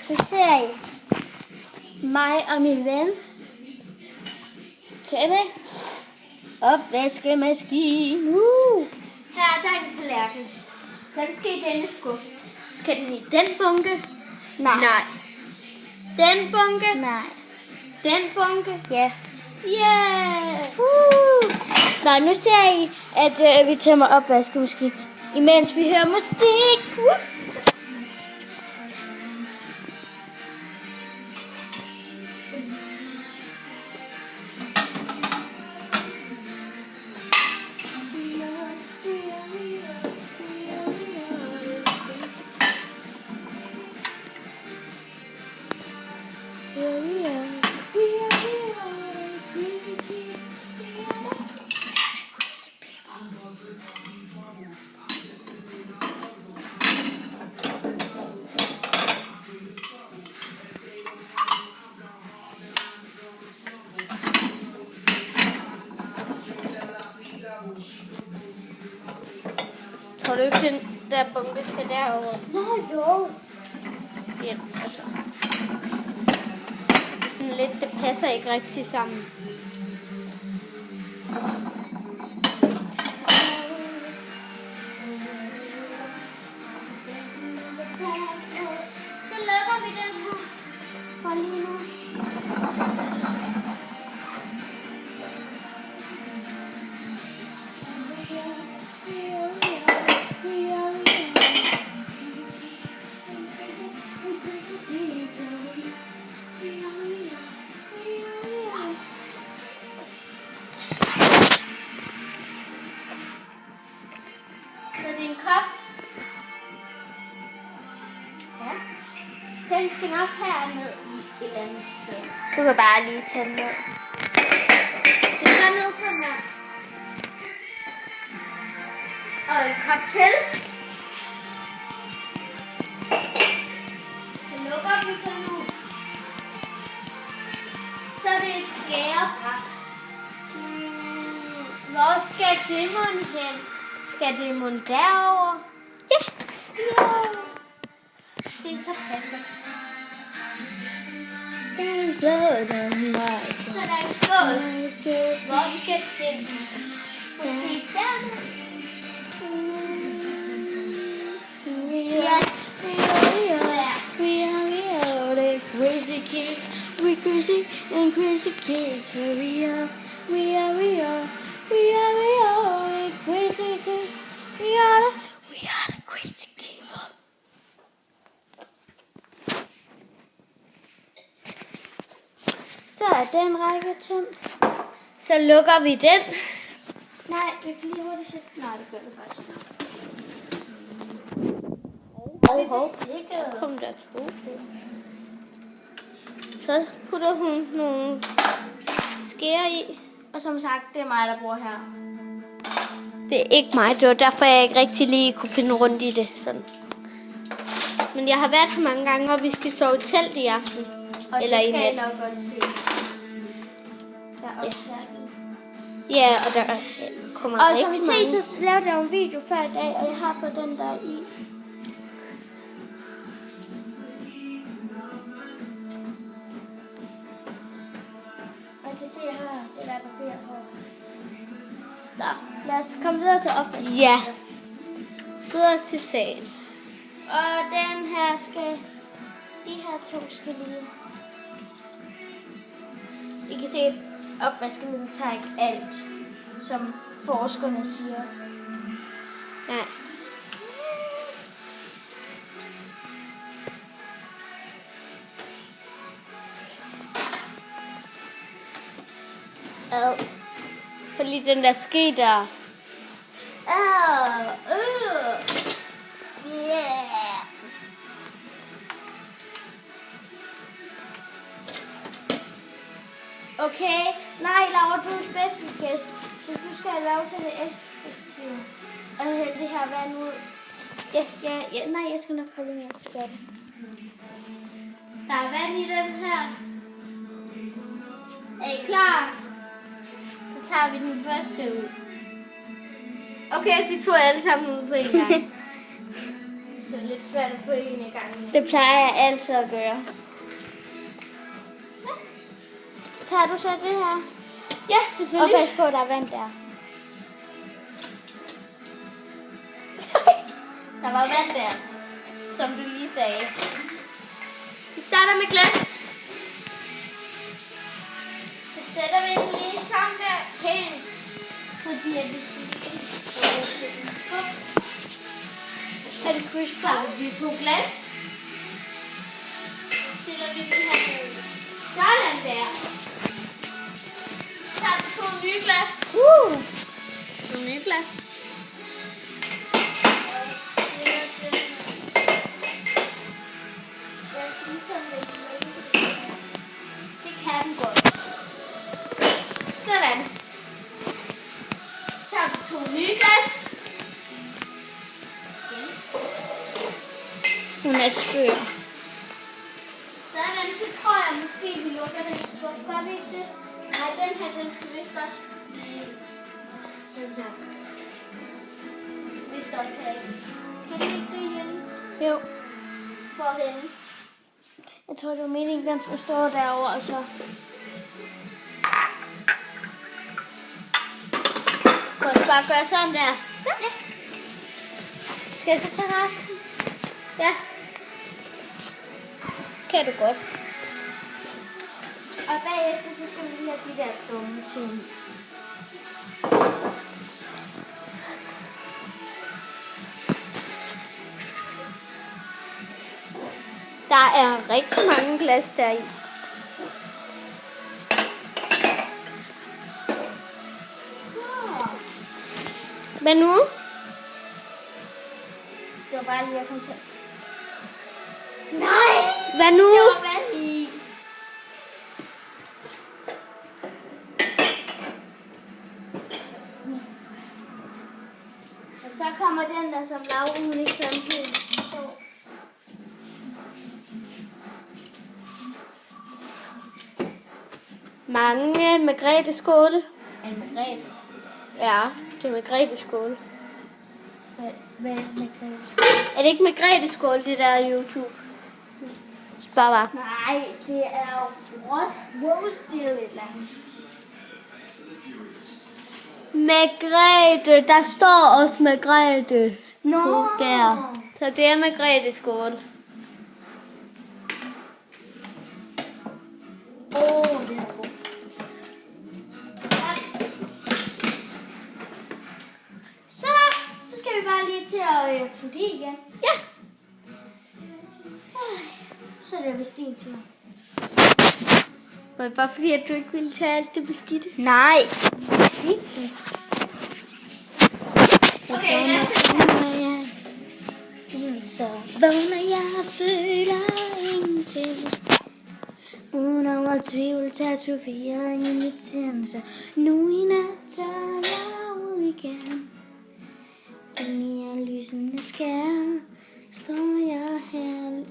så ser I mig og min ven tænde opvaskemaskinen. Her er der en tallerken. Den skal i denne skuffe. Skal den i den bunke? Nej. Den bunke? Nej. Den bunke? Ja. Yeah! Så nu ser I, at vi tømmer opvaskemaskinen, imens vi hører musik. Tror du ikke, den der bunke skal derover? Nå, jo. Ja, altså. Sådan lidt, det passer ikke rigtig sammen. Så lukker vi den her for lige nu. Den skal nok herned i et andet sted. Du kan bare lige tage den ned. Det er noget sådan her. Og en kop til. Så lukker vi for nu. Så er det et skærebræt. Hvor skal det mon hen? Skal det mon derover? Ja. Det er så passer. Så der er en skål. Hvor skal det? Måske der? Ja. We are the crazy kids. We crazy and crazy kids. We are the crazy kids. We are the crazy kids. Så er den række tømt. Så lukker vi den. Nej, vi kan lige hurtigt sætte. Nej, det gør vi faktisk ikke. Kom der to. Så putter hun nogle skærer i. Og som sagt, det er mig, der bor her. Det er ikke mig, det var derfor, jeg ikke rigtig lige kunne finde rundt i det. Sådan. Men jeg har været her mange gange, og vi skal sove i telt i aften. Og eller det skal jeg nok også se. Der optager den. Ja, og der kommer og rigtig mange. Og som I ser, så lavede jeg en video før i dag, og jeg har fået den der i. Og jeg kan se, at jeg har det der papir her. Der. Lad os komme videre til opvasken. Ja. Videre til sagen. Og den her skal... De her to skal lige... I kan se, at opvaskemiddel tager ikke alt, som forskerne siger. Nej. For lige den der ske der. Yeah. Okay, nej Laura, du er specialgæst, så du skal have lov til det effektivt. Og hælde det her vand ud. Yes. Nej, jeg skal nok holde med at gøre det. Der er vand i den her. Er I klar? Så tager vi den første ud. Okay, vi tog alle sammen ud på en gang. Det er lidt svært at få en i gang. Det plejer jeg altid at gøre. Ja. Tager du så det her? Ja, selvfølgelig. Og pas på, der er vand der. Der var vand der, som du lige sagde. Vi starter med glas. Så sætter vi den lige sammen der. Pænt. Fordi at vi skal er det crisp klar? Vi to glas. Stiller vi den her ned. Sådan der. Så tager vi 2 nye glas. 2 nye glas. Det kan den godt. Sådan. Så tager vi 2 nye glas. Hun er skør. Sådan, så tror jeg måske, vi lukker den skub. Gør vi ikke det? Nej, den her, den skal vist også blive den her. Vist også have. Kan det ikke det, Jenny? Jo. Hvorhenne? Jeg tror, det var meningen, den skulle stå derovre, og så... Kan du bare gøre sådan der? Så. Ja. Skal jeg så tage resten? Ja. Kan du godt. Og bagefter, så skal vi lige have de der dumme ting. Der er rigtig mange glas deri. Hvad nu? Det var bare lige at komme til. Nej! Hvad nu? Det var vand i. Og så kommer den der, som Laura hun ikke sådan helt så. Mange Margrethe skåle. Er det Margrethe? Ja, det er Margrethe skåle. Hvad er det Margrethe? Er det ikke Margrethe skåle, det der YouTube? Spørg bare. Nej, det er roast eller et eller andet. Margrethe, der står også Margrethe. Nå. Der. Så det er Margrethe skåle. Det er godt. Så skal vi bare lige til at putte i igen. Ja. Så er det vist din tur. Var det bare fordi, at du ikke ville tage alt det beskidte? Nej. Okay, Så vågner jeg og føler ingenting. Uden over tvivl tatoveret i mit sind. Så nu i nat tager jeg ud igen. Ind i lysende skær står jeg her